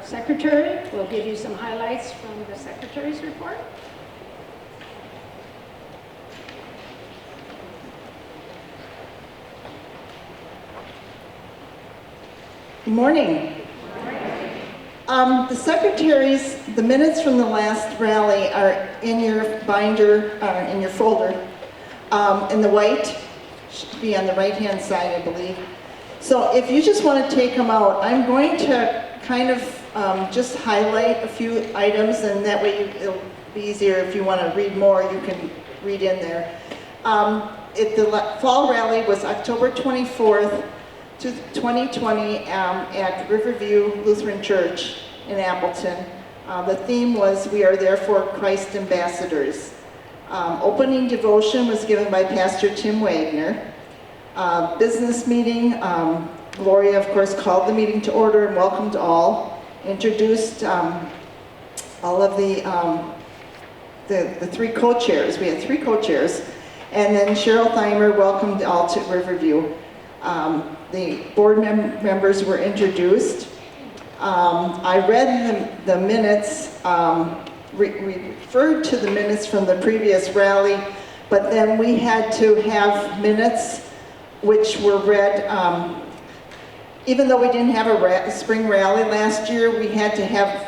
secretary will give you some highlights from the secretary's report. Good morning. The minutes from the last rally are in your binder, in your folder. In the white, should be on the right-hand side, I believe. So if you just want to take them out, I'm going to kind of just highlight a few items, and that way it'll be easier if you want to read more, you can read in there. The fall rally was October 24th, 2020 at Riverview Lutheran Church in Appleton. The theme was, "We are therefore Christ ambassadors." Opening devotion was given by Pastor Tim Wagner. Business meeting, Gloria of course called the meeting to order and welcomed all. Introduced all of the three co-chairs. We had three co-chairs. And then Cheryl Thymer welcomed all to Riverview. The board members were introduced. I read the minutes, referred to the minutes from the previous rally, but then we had to have minutes which were read, even though we didn't have a spring rally last year, we had to have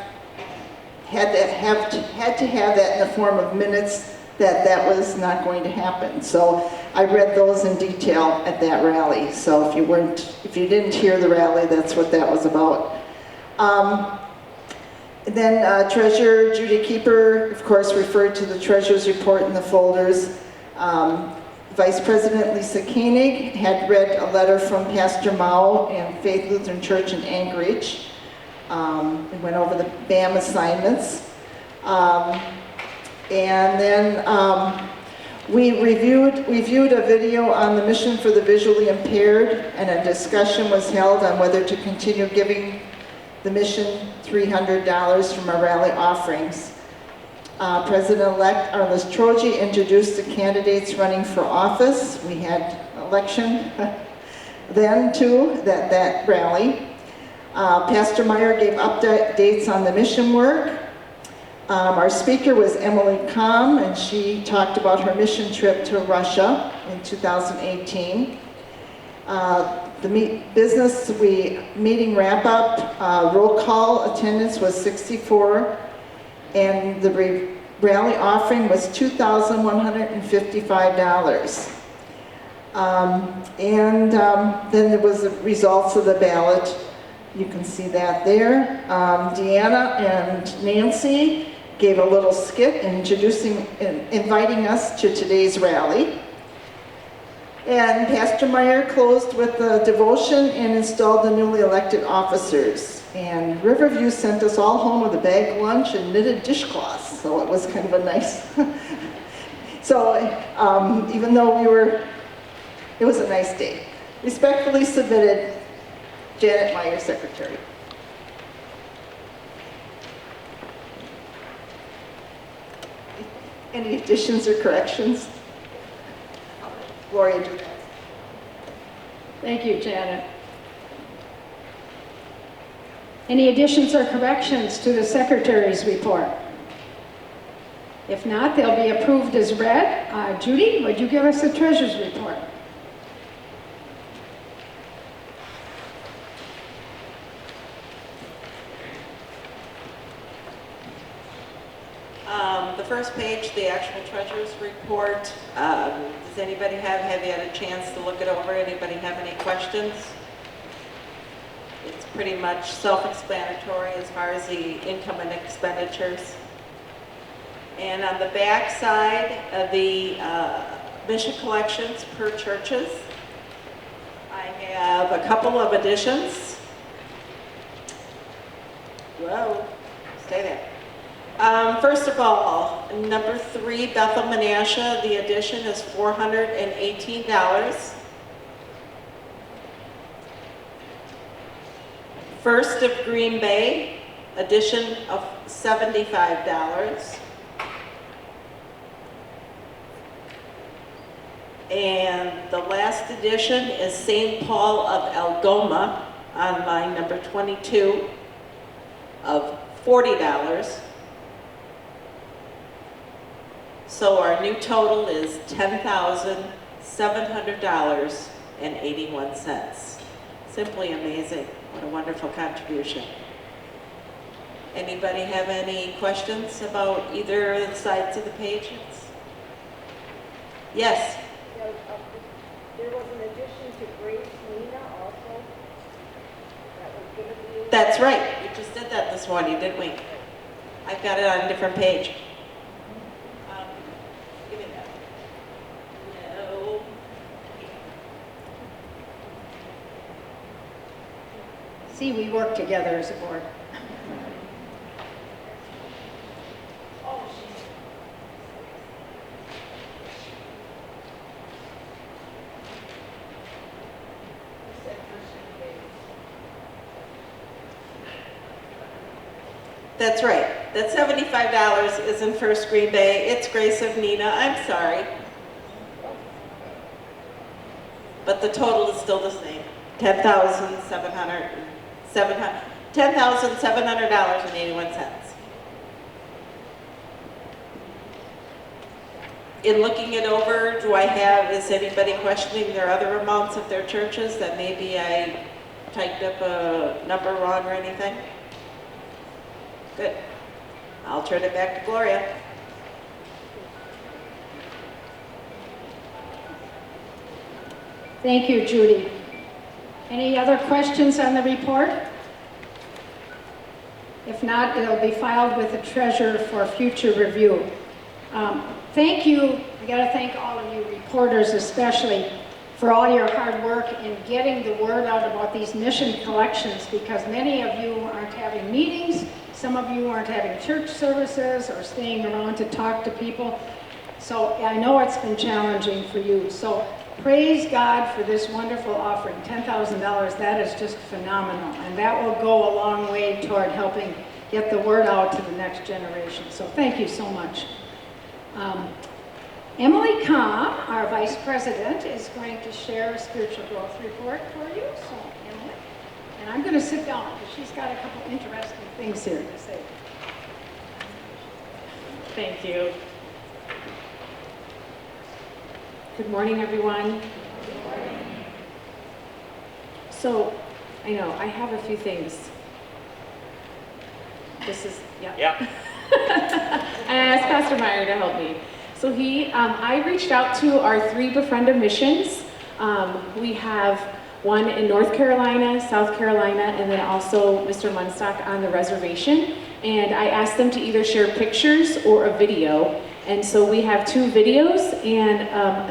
that in the form of minutes that was not going to happen. So I read those in detail at that rally. So if you didn't hear the rally, that's what that was about. Then Treasurer Judy Keeper, of course, referred to the Treasurer's report in the folders. Vice President Lisa Koenig had read a letter from Pastor Mao and Faith Lutheran Church in Anchorage. And went over the BAM assignments. And then we reviewed a video on the mission for the visually impaired, and a discussion was held on whether to continue giving the mission $300 from our rally offerings. President-elect Arliss Troji introduced the candidates running for office. We had election then too, that rally. Pastor Meyer gave updates on the mission work. Our speaker was Emily Kamm, and she talked about her mission trip to Russia in 2018. The meeting wrap-up, roll call attendance was 64, and the rally offering was $2,155. Then there was the results of the ballot. You can see that there. Deanna and Nancy gave a little skit inviting us to today's rally. And Pastor Meyer closed with the devotion and installed the newly elected officers. And Riverview sent us all home with a bag lunch and knitted dishcloths, so it was kind of a nice. So even though it was a nice day. Respectfully submitted, Janet Meyer, Secretary. Any additions or corrections? Gloria, do that. Thank you, Janet. Any additions or corrections to the secretary's report? If not, they'll be approved as read. Judy, would you give us the treasurer's report? The first page, the actual treasurer's report. Does anybody have you had a chance to look it over? Anybody have any questions? It's pretty much self-explanatory as far as the income and expenditures. And on the back side of the mission collections per churches, I have a couple of additions. Whoa, stay there. First of all, number 3, Bethel Menasha, the addition is $418. First of Green Bay, addition of $75. And the last edition is St. Paul of Algoma on line number 22. of $40. So our new total is $10,700.81. Simply amazing. What a wonderful contribution. Anybody have any questions about either of the sides of the pages? Yes? There was an addition to Grace Nina also. That was going to be. That's right. We just did that this morning, didn't we? I've got it on a different page. Give me that. No. See, we work together as a board. That's right. That $75 isn't First Green Bay. It's Grace of Nina. I'm sorry. But the total is still the same. $10,700.81. In looking it over, is anybody questioning their other amounts of their churches that maybe I typed up a number wrong or anything? Good. I'll turn it back to Gloria. Thank you, Judy. Any other questions on the report? If not, it'll be filed with the treasurer for future review. Thank you. I got to thank all of you reporters especially for all your hard work in getting the word out about these mission collections, because many of you aren't having meetings, some of you aren't having church services or staying around to talk to people. So I know it's been challenging for you. So praise God for this wonderful offering, $10,000. That is just phenomenal. And that will go a long way toward helping get the word out to the next generation. So thank you so much. Emily Kahn, our Vice President, is going to share a spiritual growth report for you. So, Emily, and I'm going to sit down because she's got a couple interesting things here to say. Thank you. Good morning, everyone. Good morning. So, I know, I have a few things. This is, yeah. I asked Pastor Meyer to help me. So I reached out to our 3 Befrienda missions. We have one in North Carolina, South Carolina, and then also Mr. Munstock on the reservation. And I asked them to either share pictures or a video. And so we have 2 videos, and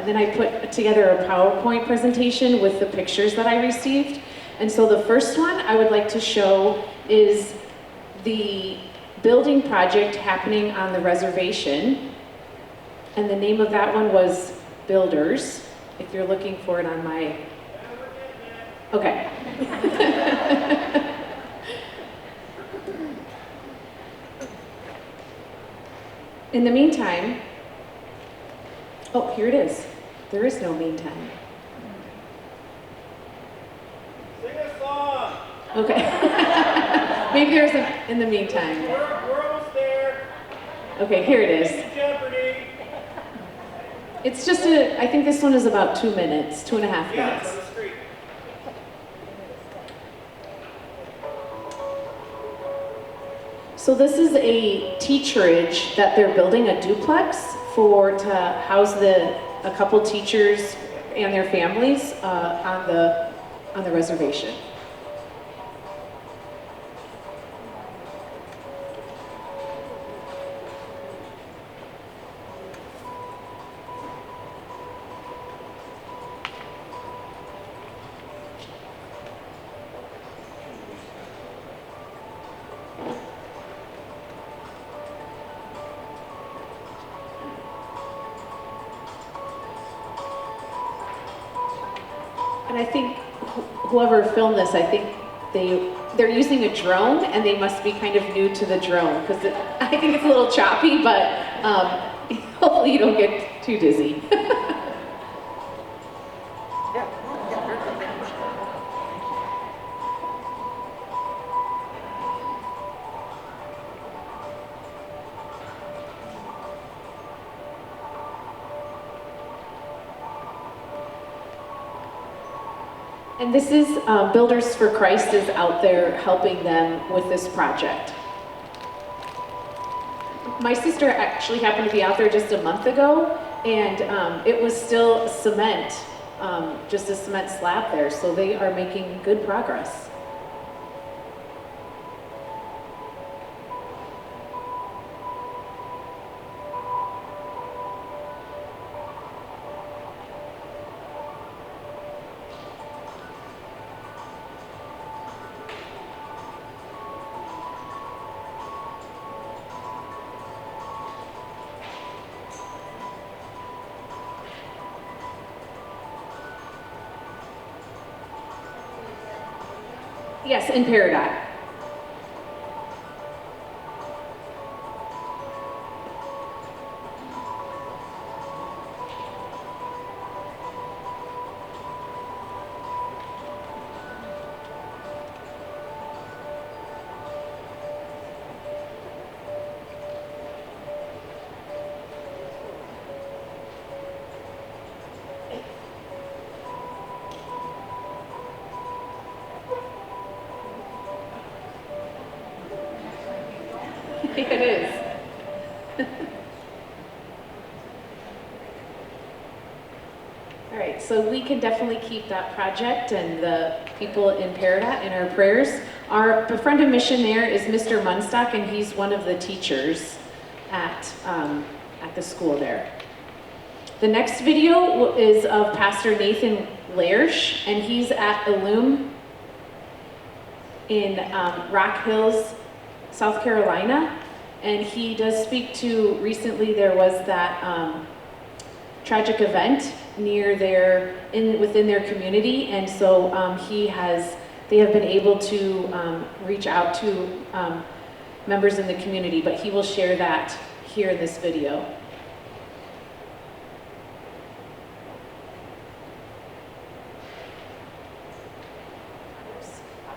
then I put together a PowerPoint presentation with the pictures that I received. And so the first one I would like to show is the building project happening on the reservation. And the name of that one was Builders, if you're looking for it on my... Okay. In the meantime, oh, here it is. There is no meantime. Sing a song. Okay. Maybe there's a in the meantime. We're almost there. Okay, here it is. Jeopardy. It's just I think this one is about 2 minutes, 2.5 Yeah, it's minutes. on the street. So this is a teacherage that they're building, a duplex to house a couple teachers and their families on the reservation. And I think whoever filmed this, I think they're using a drone, and they must be kind of new to the drone, because I think it's a little choppy, but hopefully you don't get too dizzy. And this is Builders for Christ is out there helping them with this project. My sister actually happened to be out there just a month ago, and it was still cement, just a cement slab there, so they are making good progress. Yes, in Peridot. It is. All right, so we can definitely keep that project and the people in Peridot in our prayers. Our befriended mission there is Mr. Munstock, and he's one of the teachers at the school there. The next video is of Pastor Nathan Lersch, and he's at LWMS in Rock Hills, South Carolina. And he does speak to, recently there was that tragic event near within their community. And so they have been able to reach out to members in the community, but he will share that here in this video.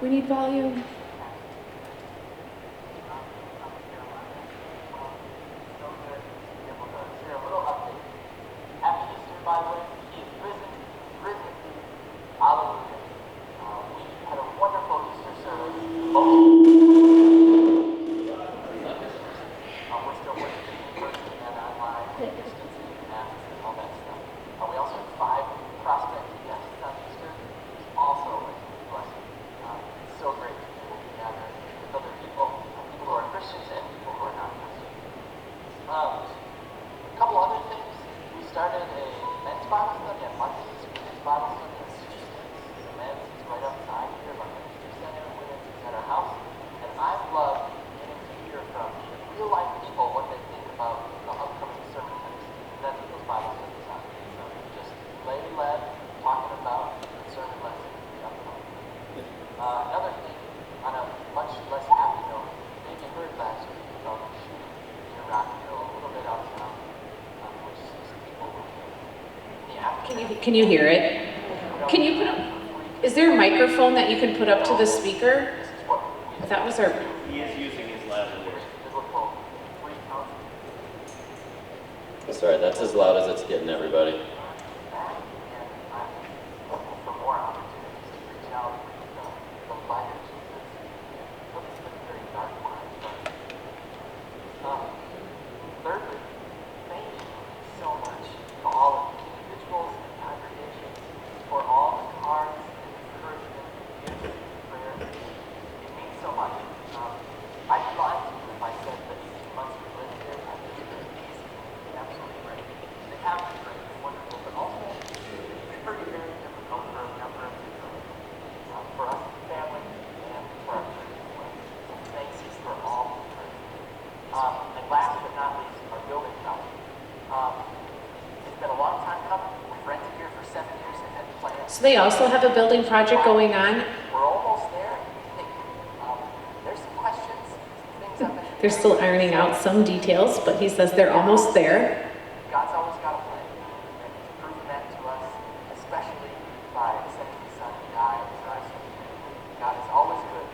We need volume. Can you hear it? Can you put up, is there a microphone that you can put up to the speaker? That was our... He is using his lavalier. That's all right, that's as loud as it's getting, everybody. So they also have a building project going on. We're almost there. There's some questions, things up there. They're still ironing out some details, but he says they're almost there. God's always got a plan, and He's proven that to us, especially by sending His Son to die for us. God is always good,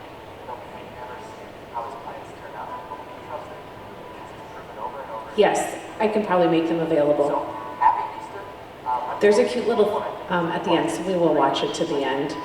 though we may never see how His plans turn out, but we can trust Him because He's proven over and over. Yes, I can probably make them available. So, happy Easter. There's a cute little at the end, so we will watch it to the end.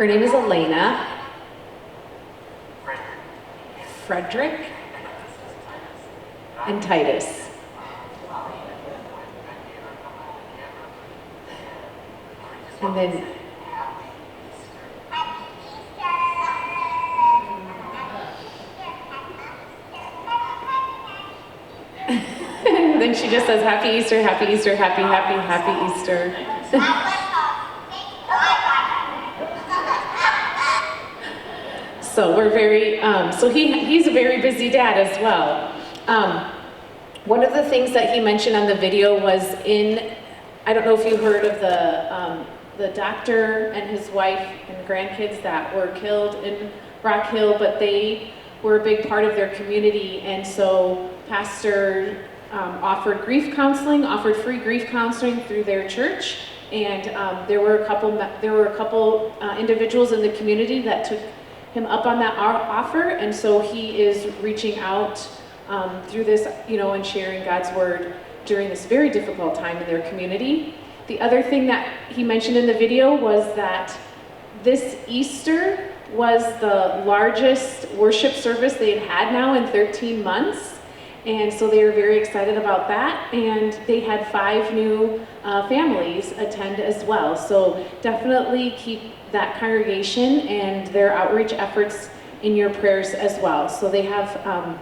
Her name is Elena. Frederick. And Titus. And then then she just says, Happy Easter, Happy Easter, Happy, Happy, Happy Easter. So we're very, so he's a very busy dad as well. One of the things that he mentioned on the video was I don't know if you heard of the doctor and his wife and grandkids that were killed in Rock Hill, but they were a big part of their community, and so Pastor offered grief counseling, offered free grief counseling through their church, and there were a couple individuals in the community that took him up on that offer, and so he is reaching out through this, and sharing God's word during this very difficult time in their community. The other thing that he mentioned in the video was that this Easter was the largest worship service they had now in 13 months. And so they were very excited about that. And they had 5 new families attend as well. So definitely keep that congregation and their outreach efforts in your prayers as well. So they have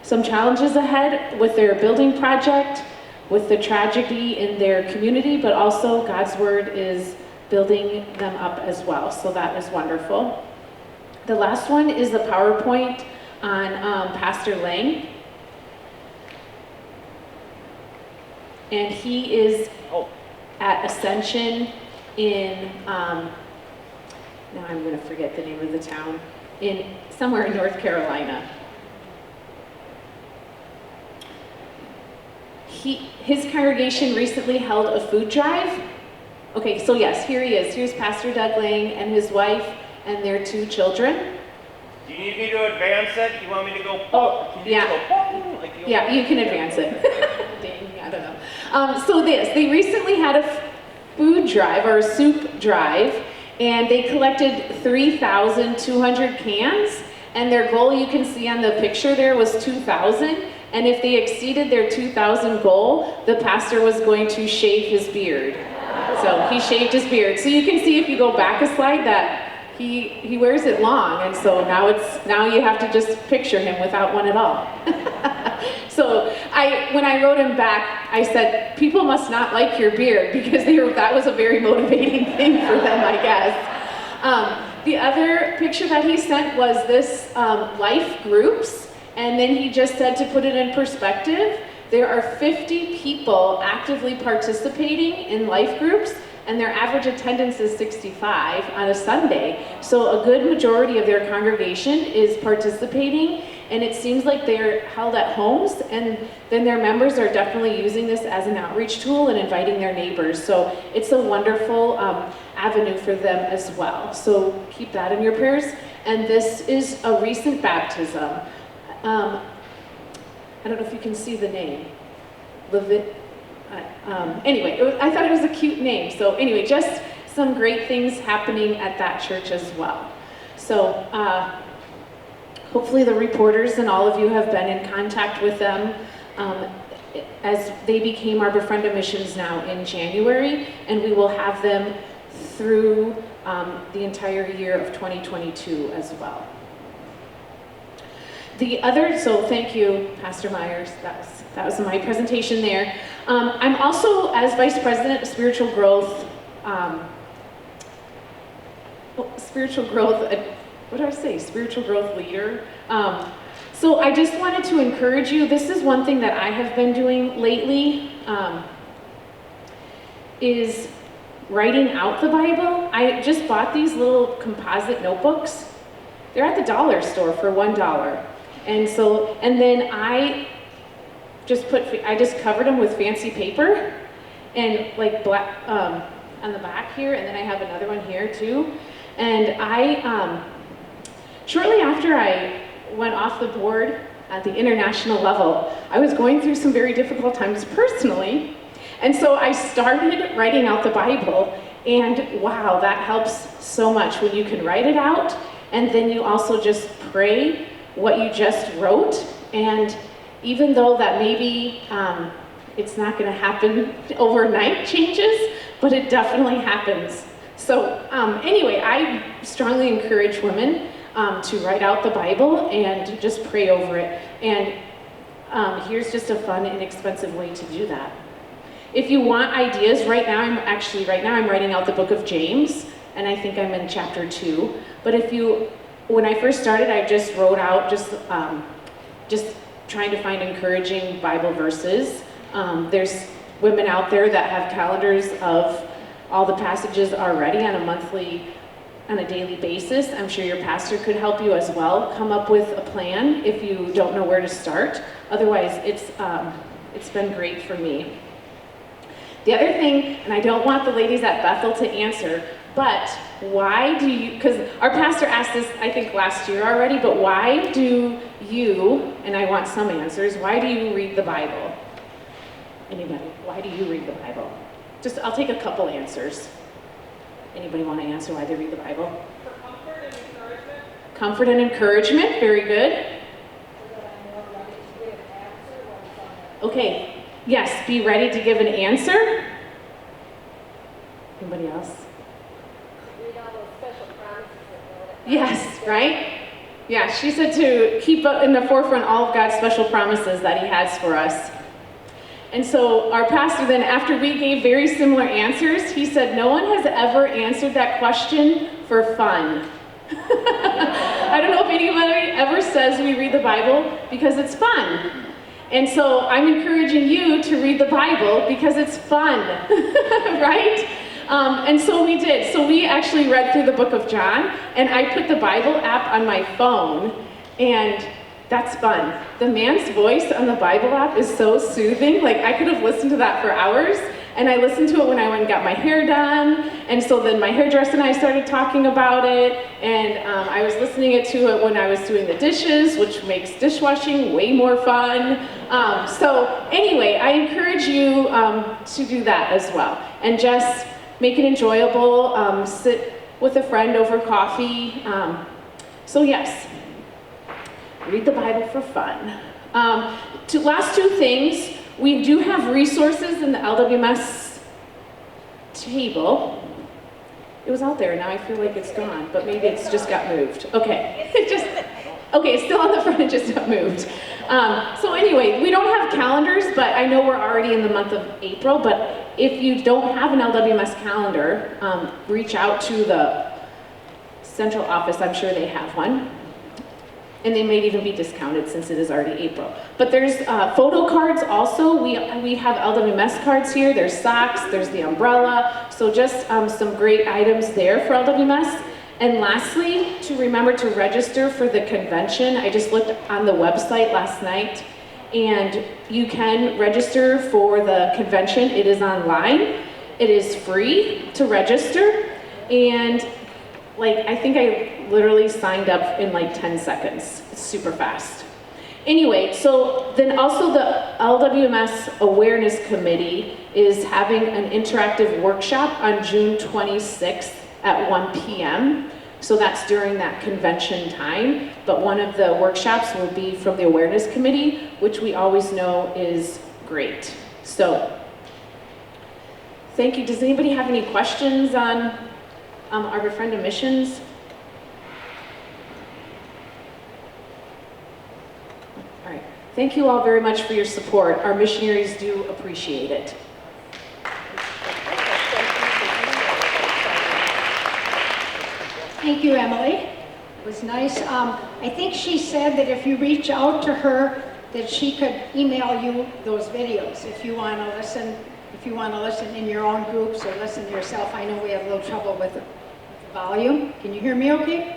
some challenges ahead with their building project, with the tragedy in their community, but also God's word is building them up as well. So that is wonderful. The last one is the PowerPoint on Pastor Lang. And he is at Ascension in, now I'm going to forget the name of the town, somewhere in North Carolina. His congregation recently held a food drive. Okay, so yes, here he is. Here's Pastor Doug Lang and his wife and their 2 children. Do you need me to advance it? You want me to go? Oh, yeah. Yeah, you can advance it. Dang, I don't know. So they recently had a food drive or a soup drive, and they collected 3,200 cans, and their goal, you can see on the picture there, was 2,000. And if they exceeded their 2,000 goal, the pastor was going to shave his beard. So he shaved his beard. So you can see if you go back a slide that he wears it long, and so now you have to just picture him without one at all. So when I wrote him back, I said, people must not like your beard, because that was a very motivating thing for them, I guess. The other picture that he sent was this life groups. And then he just said, to put it in perspective, there are 50 people actively participating in life groups, and their average attendance is 65 on a Sunday. So a good majority of their congregation is participating, and it seems like they're held at homes, and then their members are definitely using this as an outreach tool and inviting their neighbors. So it's a wonderful avenue for them as well. So keep that in your prayers. And this is a recent baptism. I don't know if you can see the name. Anyway, I thought it was a cute name. So anyway, just some great things happening at that church as well. So hopefully the reporters and all of you have been in contact with them as they became our Befriend Missions now in January, and we will have them through the entire year of 2022 as well. So thank you, Pastor Myers. That was my presentation there. I'm also, as Vice President of Spiritual Growth, Spiritual Growth Leader. So I just wanted to encourage you. This is one thing that I have been doing lately, is writing out the Bible. I just bought these little composite notebooks. They're at the dollar store for $1. And then I just covered them with fancy paper and like black on the back here, and then I have another one here too. And I, shortly after I went off the board at the international level, I was going through some very difficult times personally. And so I started writing out the Bible, and wow, that helps so much when you can write it out, and then you also just pray what you just wrote. And even though that maybe it's not going to happen overnight changes, but it definitely happens. So anyway, I strongly encourage women to write out the Bible and just pray over it. And here's just a fun, inexpensive way to do that. If you want ideas, right now I'm writing out the book of James, and I think I'm in chapter 2. But when I first started, I just wrote out just trying to find encouraging Bible verses. There's women out there that have calendars of all the passages already on a daily basis. I'm sure your pastor could help you as well come up with a plan if you don't know where to start. Otherwise, it's been great for me. The other thing, and I don't want the ladies at Bethel to answer, but why do you, because our pastor asked this, I think last year already, but why do you, and I want some answers, why do you read the Bible? Anybody, why do you read the Bible? I'll take a couple answers. Anybody want to answer why they read the Bible? For comfort and encouragement. Comfort and encouragement, very good. So that I'm more ready to give an answer when someone. Okay, yes, be ready to give an answer. Anybody else? Read all those special promises that Yes, right? Yeah, she said to keep up in the forefront all of God's special promises that he has for us. And so our pastor then, after we gave very similar answers, he said, no one has ever answered that question for fun. I don't know if anybody ever says we read the Bible because it's fun. And so I'm encouraging you to read the Bible because it's fun, right? And so we did. So we actually read through the book of John, and I put the Bible app on my phone, and that's fun. The man's voice on the Bible app is so soothing. Like, I could have listened to that for hours, and I listened to it when I went and got my hair done, and so then my hairdresser and I started talking about it, and I was listening to it when I was doing the dishes, which makes dishwashing way more fun. So anyway, I encourage you to do that as well, and just make it enjoyable, sit with a friend over coffee. So yes, read the Bible for fun. Last two things, we do have resources in the LWMS table. It was out there, now I feel like it's gone, but maybe it's just got moved. Okay, it's still on the front, it just got moved. So anyway, we don't have calendars, but I know we're already in the month of April, but if you don't have an LWMS calendar, reach out to the central office, I'm sure they have one. And they may even be discounted since it is already April. But there's photo cards also. We have LWMS cards here. There's socks, there's the umbrella. So just some great items there for LWMS. And lastly, to remember to register for the convention. I just looked on the website last night, and you can register for the convention. It is online. It is free to register. And I think I literally signed up in 10 seconds. It's super fast. Anyway, so then also the LWMS Awareness Committee is having an interactive workshop on June 26th at 1 p.m. So that's during that convention time. But one of the workshops will be from the Awareness Committee, which we always know is great. So thank you. Does anybody have any questions on our Befriend Missions? All right. Thank you all very much for your support. Our missionaries do appreciate it. Thank you, Emily. It was nice. I think she said that if you reach out to her, that she could email you those videos if you want to listen. If you want to listen in your own groups or listen yourself. I know we have a little trouble with the volume. Can you hear me okay?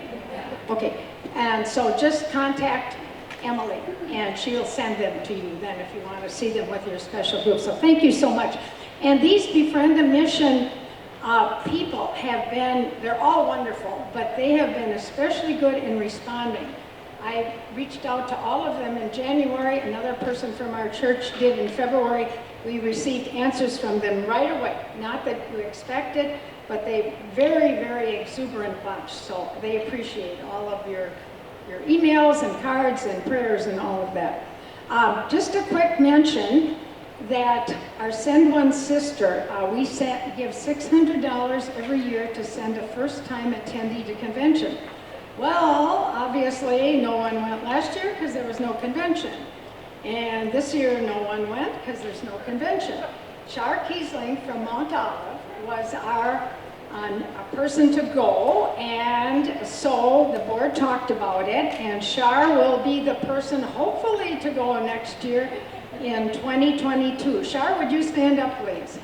Okay. And so just contact Emily, and she'll send them to you then if you want to see them with your special group. So thank you so much. And these Befriend a Mission people have been, they're all wonderful, but they have been especially good in responding. I reached out to all of them in January. Another person from our church did in February. We received answers from them right away. Not that we expected, but they very, very exuberant bunch, so they appreciate all of your emails and cards and prayers and all of that. Just a quick mention that our Send One Sister, we give $600 every year to send a first-time attendee to convention. Well, obviously, no one went last year because there was no convention. And this year, no one went because there's no convention. Char Kiesling from Mount Olive was our person to go, and so the board talked about it, and Char will be the person hopefully to go next year in 2022. Char, would you stand up, please?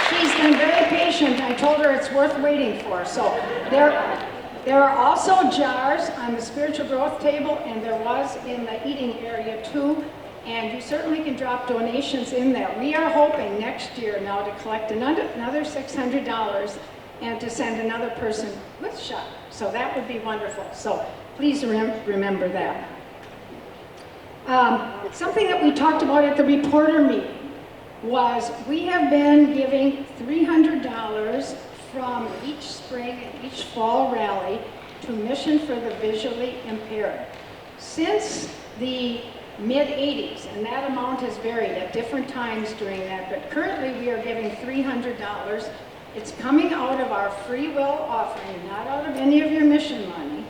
She's been very patient. I told her it's worth waiting for. So there are also jars on the spiritual growth table, and there was in the eating area too. And you certainly can drop donations in there. We are hoping next year now to collect another $600 and to send another person with Char. So that would be wonderful. So please remember that. Something that we talked about at the reporter meeting was we have been giving $300 from each spring and each fall rally to Mission for the Visually Impaired. Since the mid-'80s, and that amount has varied at different times during that, but currently we are giving $300. It's coming out of our free will offering, not out of any of your mission money.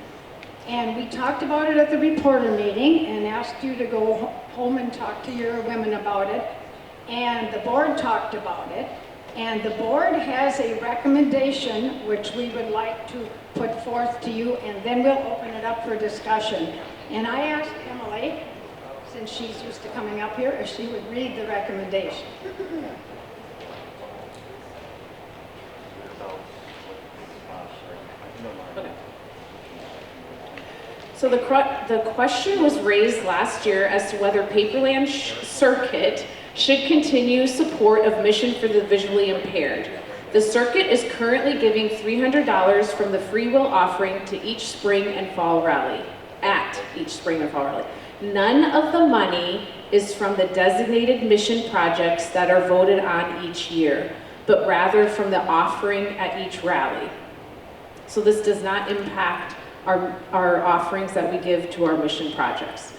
And we talked about it at the reporter meeting and asked you to go home and talk to your women about it. And the board talked about it. And the board has a recommendation which we would like to put forth to you, and then we'll open it up for discussion. And I asked Emily, since she's used to coming up here, if she would read the recommendation. Okay. So the question was raised last year as to whether Paperland Circuit should continue support of Mission for the Visually Impaired. The circuit is currently giving $300 from the free will offering to each spring and fall rally, at each spring and fall rally. None of the money is from the designated mission projects that are voted on each year, but rather from the offering at each rally. So this does not impact our offerings that we give to our mission projects.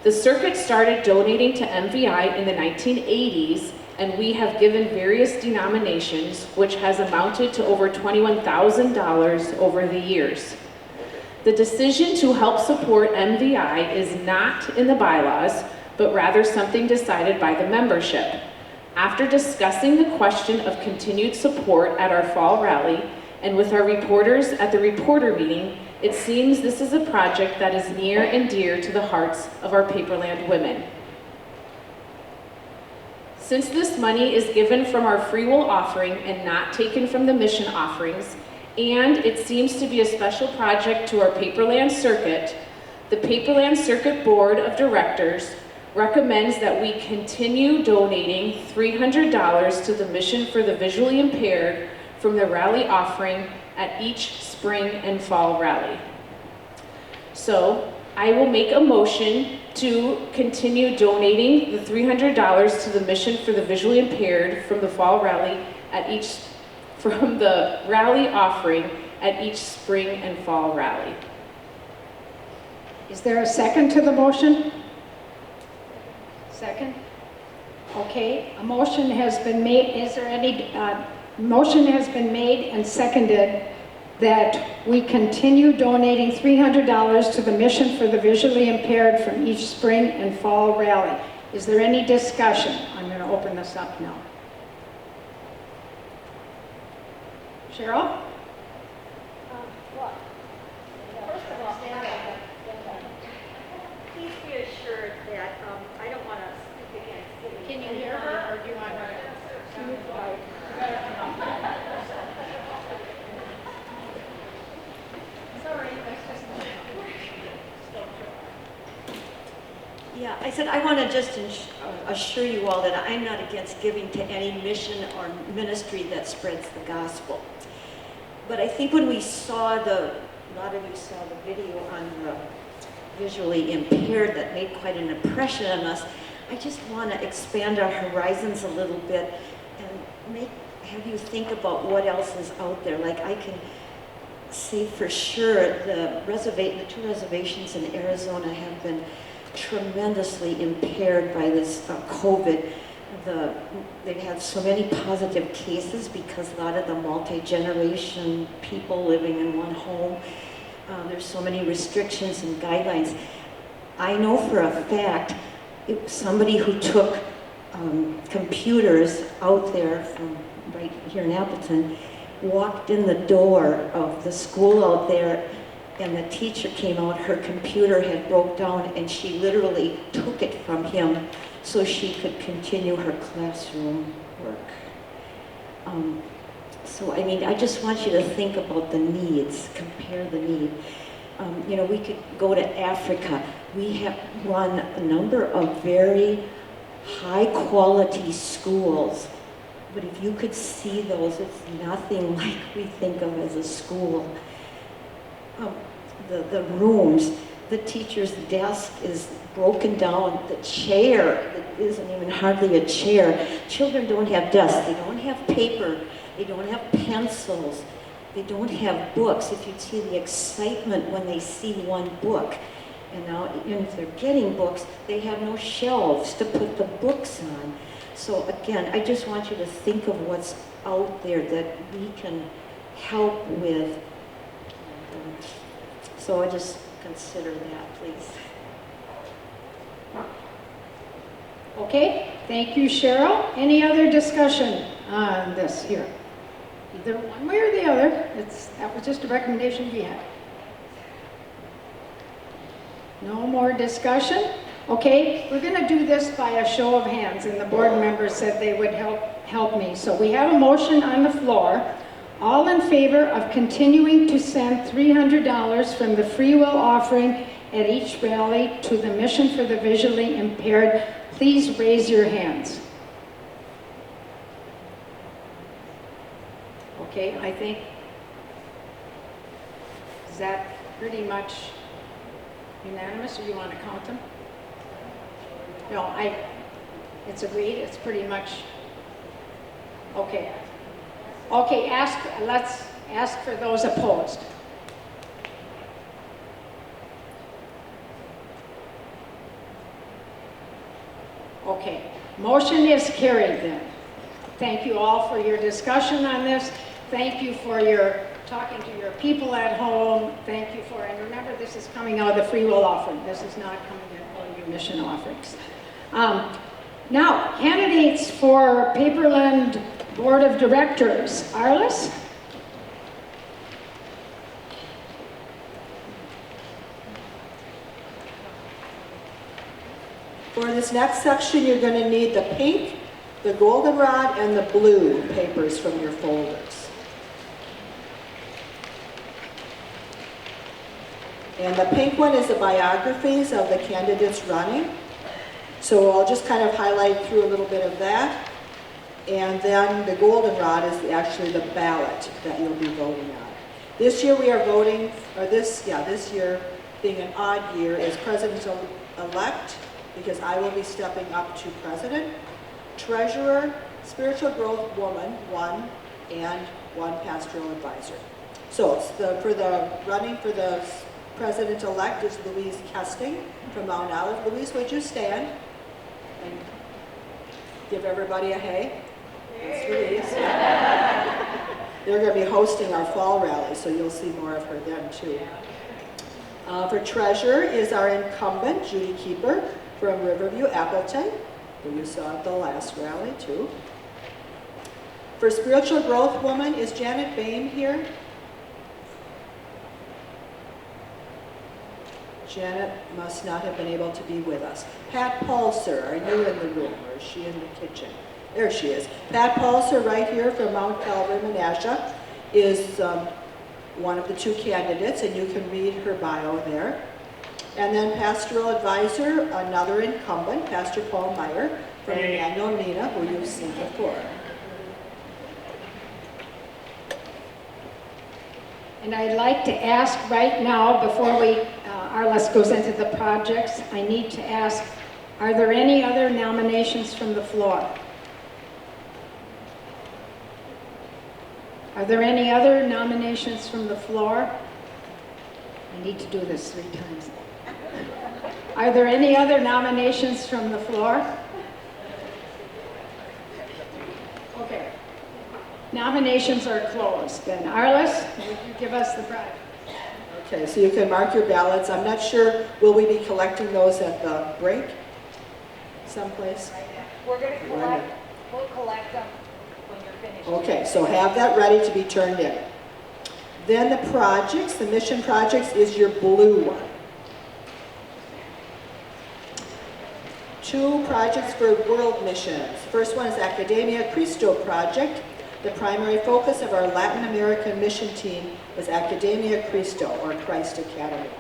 The circuit started donating to MVI in the 1980s, and we have given various denominations, which has amounted to over $21,000 over the years. The decision to help support MVI is not in the bylaws, but rather something decided by the membership. After discussing the question of continued support at our fall rally and with our reporters at the reporter meeting, it seems this is a project that is near and dear to the hearts of our Paperland women. Since this money is given from our free will offering and not taken from the mission offerings, and it seems to be a special project to our Paperland Circuit, the Paperland Circuit Board of Directors recommends that we continue donating $300 to the Mission for the Visually Impaired from the rally offering at each spring and fall rally. So I will make a motion to continue donating the $300 to the Mission for the Visually Impaired from the fall rally from the rally offering at each spring and fall rally. Is there a second to the motion? Second? Okay, a motion has been made. Is there any, motion has been made and seconded that we continue donating $300 to the Mission for the Visually Impaired from each spring and fall rally. Is there any discussion? I'm going to open this up now. Cheryl? Well, first of all, please be assured that I don't want to speak against giving. Can you hear her, or do you want her to move by? Sorry, that's just... Yeah, I said I want to just assure you all that I'm not against giving to any mission or ministry that spreads the gospel. But I think when we saw a lot of you saw the video on the visually impaired that made quite an impression on us, I just want to expand our horizons a little bit and have you think about what else is out there. Like I can say for sure the two reservations in Arizona have been tremendously impaired by this COVID. They've had so many positive cases because a lot of the multi-generation people living in one home, there's so many restrictions and guidelines. I know for a fact, somebody who took computers out there from right here in Appleton, walked in the door of the school out there, and the teacher came out, her computer had broke down, and she literally took it from him so she could continue her classroom work. So, I mean, I just want you to think about the needs, compare the need. You know, we could go to Africa. We have run a number of very high-quality schools, but if you could see those, it's nothing like we think of as a school. The rooms, the teacher's desk is broken down. The chair, it isn't even hardly a chair. Children don't have desks. They don't have paper. They don't have pencils. They don't have books. If you'd see the excitement when they see one book. And now, even if they're getting books, they have no shelves to put the books on. So again, I just want you to think of what's out there that we can help with. So I just consider that, please. Okay, thank you, Cheryl. Any other discussion on this here? Either one way or the other. That was just a recommendation we had. No more discussion? Okay, we're going to do this by a show of hands, and the board members said they would help me. So we have a motion on the floor. All in favor of continuing to send $300 from the free will offering at each rally to the Mission for the Visually Impaired, please raise your hands. Okay, I think, is that pretty much unanimous, or you want to count them? No, it's agreed, it's pretty much, okay. Okay, let's ask for those opposed. Okay, motion is carried then. Thank you all for your discussion on this. Thank you for your talking to your people at home. Thank you for, and remember this is coming out of the free will offering. This is not coming out of your mission offerings. Now, candidates for Paperland Board of Directors. Arliss? For this next section, you're going to need the pink, the goldenrod, and the blue papers from your folders. And the pink one is the biographies of the candidates running. So I'll just kind of highlight through a little bit of that. And then the goldenrod is actually the ballot that you'll be voting on. This year we are voting, or this year being an odd year, is president-elect, because I will be stepping up to president, treasurer, spiritual growth woman, one, and one pastoral advisor. So running for the president-elect is Louise Kesting from Mount Olive. Louise, would you stand and give everybody a hey? That's Louise. They're going to be hosting our fall rally, so you'll see more of her then too. For treasurer is our incumbent, Judy Keeper from Riverview, Appleton, who you saw at the last rally too. For spiritual growth woman is Janet Bain here. Janet must not have been able to be with us. Pat Pulser, are you in the room, or is she in the kitchen? There she is. Pat Pulser, right here from Mount Calvary, Menasha, is one of the two candidates, and you can read her bio there. And then pastoral advisor, another incumbent, Pastor Paul Meyer from Emmanuel Nina, who you've seen before. And I'd like to ask right now, before Arliss goes into the projects, I need to ask Are there any other nominations from the floor? Are there any other nominations from the floor? I need to do this 3 times. Are there any other nominations from the floor? Okay. Nominations are closed. Then Arliss, would you give us the prize? Okay, so you can mark your ballots. I'm not sure, will we be collecting those at the break someplace? We're going to we'll collect them when you're finished. Okay, so have that ready to be turned in. Then the projects, the mission projects is your blue one. 2 projects for world missions. First one is Academia Cristo project. The primary focus of our Latin American mission team is Academia Cristo, or Christ Academy.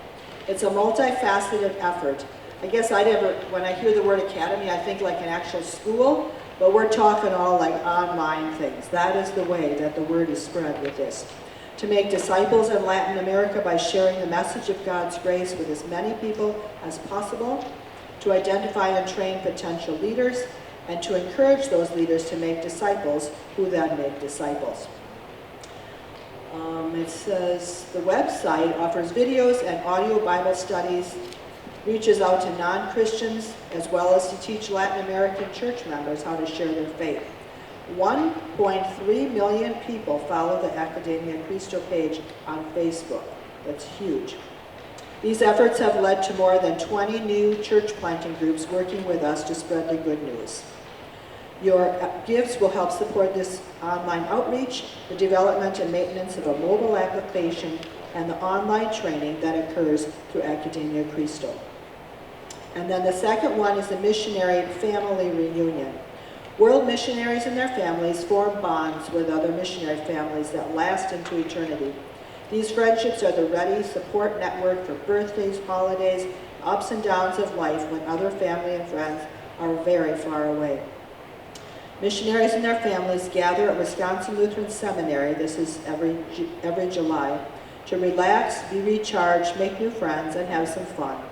It's a multifaceted effort. I guess when I hear the word academy, I think like an actual school, but we're talking all like online things. That is the way that the word is spread with this. To make disciples in Latin America by sharing the message of God's grace with as many people as possible, to identify and train potential leaders, and to encourage those leaders to make disciples who then make disciples. It says the website offers videos and audio Bible studies, reaches out to non-Christians, as well as to teach Latin American church members how to share their faith. 1.3 million people follow the Academia Cristo page on Facebook. That's huge. These efforts have led to more than 20 new church planting groups working with us to spread the good news. Your gifts will help support this online outreach, the development and maintenance of a mobile application, and the online training that occurs through Academia Cristo. And then the second one is the missionary family reunion. World missionaries and their families form bonds with other missionary families that last into eternity. These friendships are the ready support network for birthdays, holidays, ups and downs of life when other family and friends are very far away. Missionaries and their families gather at Wisconsin Lutheran Seminary, this is every July, to relax, be recharged, make new friends, and have some fun.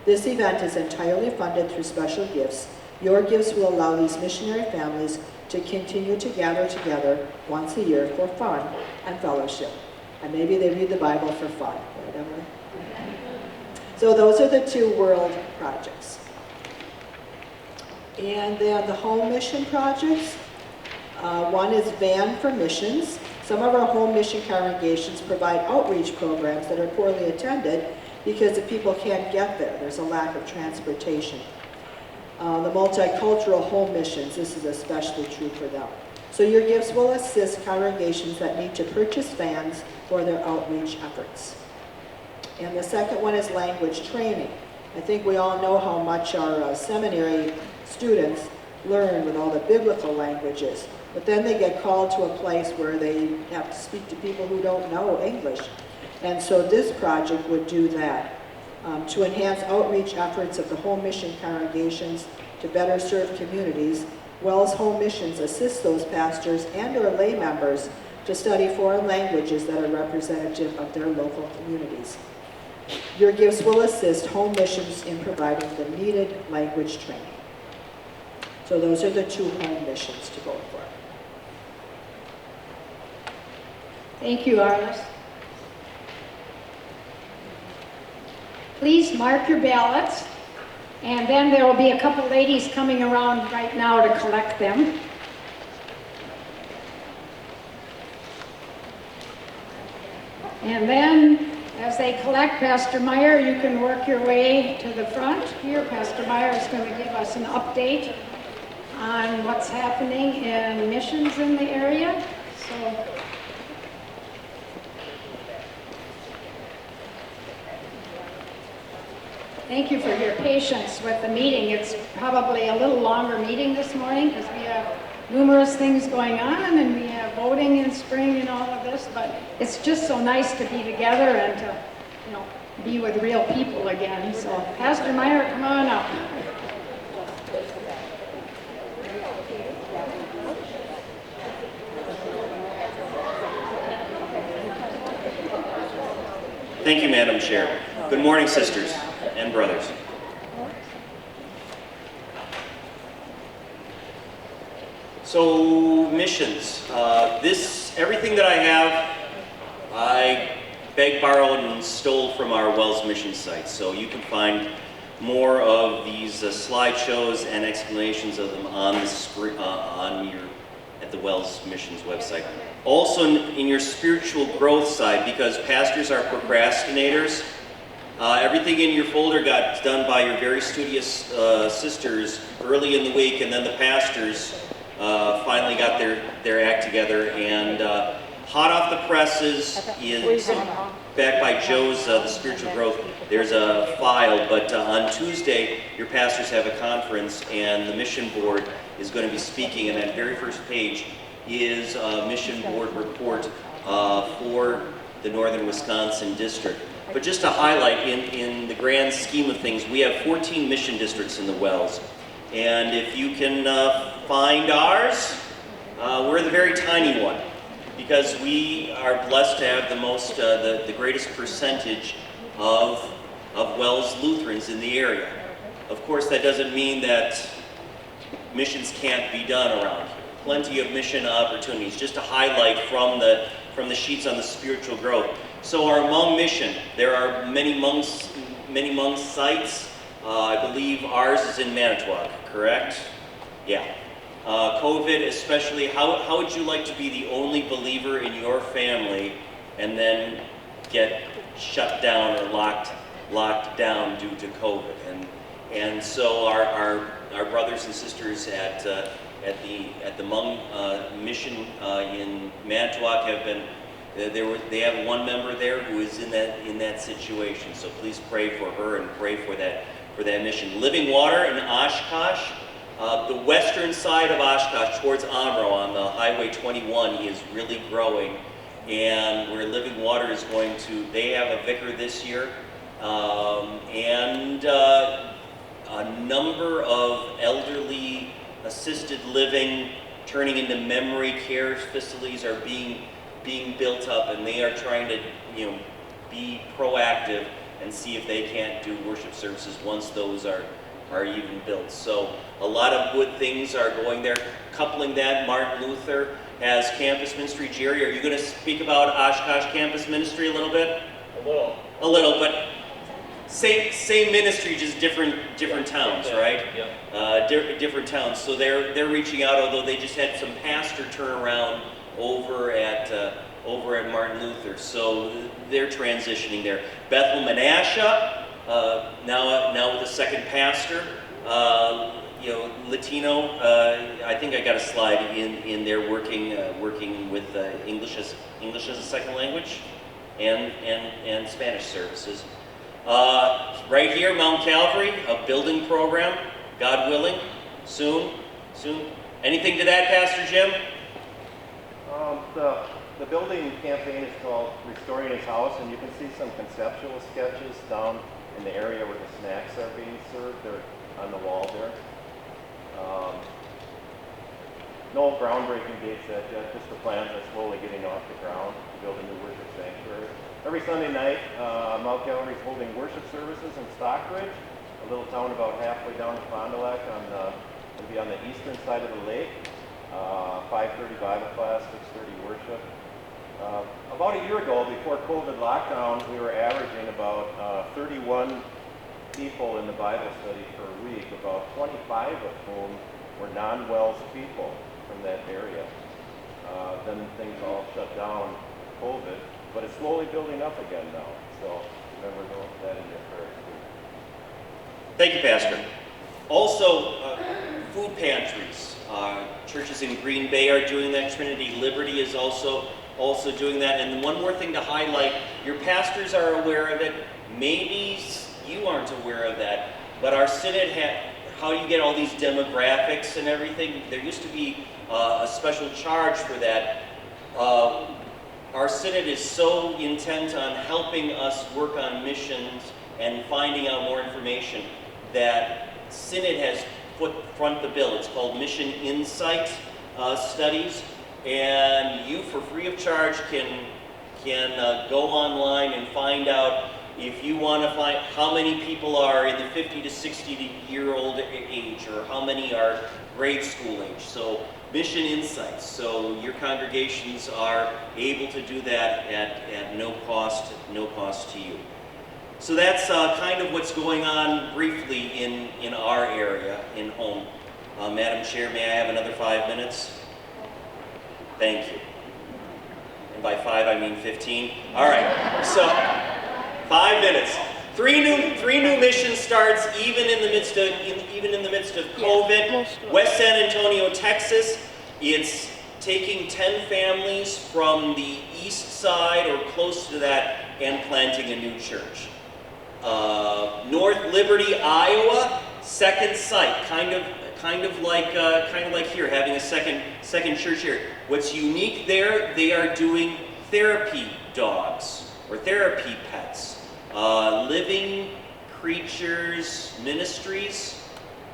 This event is entirely funded through special gifts. Your gifts will allow these missionary families to continue to gather together once a year for fun and fellowship. And maybe they read the Bible for fun, whatever. So those are the 2 world projects. And then the home mission projects. One is Van for Missions. Some of our home mission congregations provide outreach programs that are poorly attended because the people can't get there. There's a lack of transportation. The multicultural home missions, this is especially true for them. So your gifts will assist congregations that need to purchase vans for their outreach efforts. And the second one is language training. I think we all know how much our seminary students learn with all the biblical languages, but then they get called to a place where they have to speak to people who don't know English. And so this project would do that, to enhance outreach efforts of the home mission congregations to better serve communities. WELS Home Missions assists those pastors and or lay members to study foreign languages that are representative of their local communities. Your gifts will assist home missions in providing the needed language training. So those are the 2 home missions to vote for. Thank you, Arliss. Please mark your ballots, and then there will be a couple ladies coming around right now to collect them. And then, as they collect, Pastor Meyer, you can work your way to the front here. Pastor Meyer is going to give us an update on what's happening in missions in the area. So, thank you for your patience with the meeting. It's probably a little longer meeting this morning because we have numerous things going on and we have voting in spring and all of this, but it's just so nice to be together and to, be with real people again. So, Pastor Meyer, come on up. Thank you, Madam Chair. Good morning, sisters and brothers. So missions. Everything that I have, I begged, borrowed, and stole from our Wells mission site. So you can find more of these slideshows and explanations of them on the screen, at the Wells Missions website. Also in your spiritual growth side, because pastors are procrastinators, everything in your folder got done by your very studious sisters early in the week, and then the pastors finally got their act together. And hot off the presses is back by Joe's The Spiritual Growth. There's a file, but on Tuesday, your pastors have a conference, and the mission board is going to be speaking, and that very first page is a mission board report for the Northern Wisconsin District. But just to highlight, in the grand scheme of things, we have 14 mission districts in the Wells. And if you can find ours, we're the very tiny one, because we are blessed to have the greatest percentage of Wells Lutherans in the area. Of course, that doesn't mean that missions can't be done around here. Plenty of mission opportunities, just to highlight from the sheets on the spiritual growth. So our Hmong mission, there are many Hmong sites. I believe ours is in Manitowoc, correct? Yeah. COVID especially, how would you like to be the only believer in your family and then get shut down or locked down due to COVID? And so our brothers and sisters at the Hmong mission in Manitowoc have been. They have one member there who is in that situation. So please pray for her and pray for that mission. Living Water in Oshkosh, the western side of Oshkosh towards Omro on the Highway 21 is really growing, and where Living Water is going to. They have a vicar this year, and a number of elderly assisted living turning into memory care facilities are being built up, and they are trying to be proactive and see if they can't do worship services once those are even built. So a lot of good things are going there. Coupling that, Martin Luther has campus ministry. Jerry, are you going to speak about Oshkosh campus ministry a little bit? A little, but same ministry, just different towns, right? Yeah. Different towns. So they're reaching out, although they just had some pastor turnaround over at Martin Luther, so they're transitioning there. Bethel Menasha, now with a second pastor, Latino. I think I got a slide in there working with English as a second language, and Spanish services. Right here, Mount Calvary, a building program, God willing, soon. Anything to that, Pastor Jim? The building campaign is called Restoring His House, and you can see some conceptual sketches down in the area where the snacks are being served. They're on the wall there. No groundbreaking dates yet, just the plans are slowly getting off the ground to build a new worship sanctuary. Every Sunday night, Mount Calvary is holding worship services in Stockbridge, a little town about halfway down to Fond du Lac. It'll be on the eastern side of the lake. 5:30 Bible class, 6:30 worship. About a year ago, before COVID lockdown, we were averaging about 31 people in the Bible study per week, about 25 of whom were non-Wells people from that area. Then things all shut down, COVID, but it's slowly building up again now. So remember that in your prayers too. Thank you, Pastor. Also, food pantries. Churches in Green Bay are doing that. Trinity Liberty is also doing that. And one more thing to highlight, your pastors are aware of it. Maybe you aren't aware of that, but our synod how you get all these demographics and everything, there used to be a special charge for that. Our synod is so intent on helping us work on missions and finding out more information that synod has put front the bill. It's called Mission Insight Studies, and you, for free of charge, can go online and find out if you want to find how many people are in the 50 to 60-year-old age, or how many are grade school age. So mission insights. So your congregations are able to do that at no cost to you. So that's kind of what's going on briefly in our area, in home. Madam Chair, may I have another 5 minutes? Thank you. And by 5, I mean 15. All right, so 5 minutes. Three new mission starts even in the midst of COVID. West San Antonio, Texas. It's taking 10 families from the east side or close to that and planting a new church. North Liberty, Iowa, second site, kind of like here, having a second church here. What's unique there? They are doing therapy dogs or therapy pets, living creatures ministries.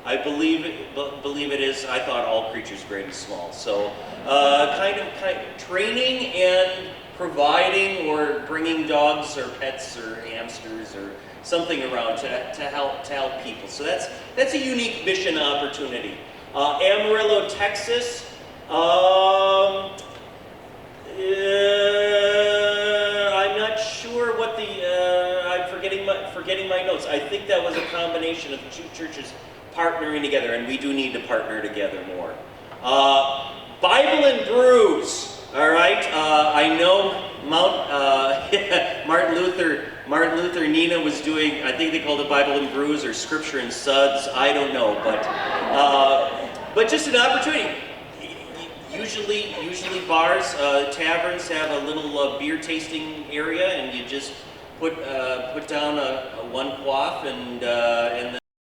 I believe it is. I thought all creatures great and small. So kind of training and providing or bringing dogs or pets or hamsters or something around to help people. So that's a unique mission opportunity. Amarillo, Texas. I'm not sure what I'm forgetting my notes. I think that was a combination of two churches partnering together, and we do need to partner together more. Bible and Brews. All right. I know Martin Luther, Nina was doing, I think they called it Bible and Brews or Scripture and Suds, I don't know, but just an opportunity. Usually bars, taverns have a little beer tasting area, and you just put down a one quaff and then